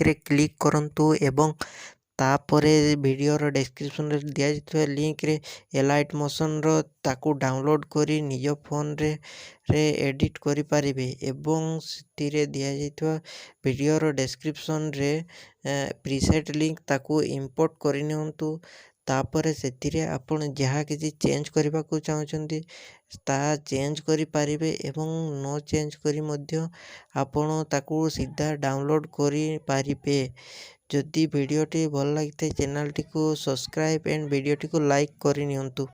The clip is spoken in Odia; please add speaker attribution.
Speaker 1: ରେ କ୍ଲିକ୍ କରନ୍ତୁ ଏବଂ ତାପରେ ଭିଡ଼ିଓର ଡେସ୍କ୍ରିପସନ୍ରେ ଦିଆଯାଇଥିବା ଲିଙ୍କରେ ଏଲାଇଟ୍ ମୋସନ୍ର ତାକୁ ଡାଉନଲୋଡ଼୍ କରି ନିଜ ଫୋନରେ ଏଡ଼ିଟ୍ କରିପାରିବେ ଏବଂ ସେଥିରେ ଦିଆଯାଇଥିବା ଭିଡ଼ିଓର ଡେସ୍କ୍ରିପସନ୍ରେ ପ୍ରିସେଟ୍ ଲିଙ୍କ ତାକୁ ଇମ୍ପୋର୍ଟ କରିନିଅନ୍ତୁ। ତାପରେ ସେଥିରେ ଆପଣ ଯାହା କିଛି ଚେଞ୍ଜ କରିବାକୁ ଚାହୁଁଛନ୍ତି ତାହା ଚେଞ୍ଜ କରିପାରିବେ ଏବଂ ନ ଚେଞ୍ଜ କରି ମଧ୍ୟ ଆପଣ ତାକୁ ସିଧା ଡାଉନଲୋଡ଼୍ କରିପାରିବେ। ଯଦି ଭିଡ଼ିଓଟି ଭଲ ଲାଗିଥାଏ ଚ୍ୟାନେଲଟିକୁ ସବସ୍କ୍ରାଇବ୍ ଏଣ୍ଡ ଭିଡ଼ିଓଟିକୁ ଲାଇକ୍ କରିନିଅନ୍ତୁ।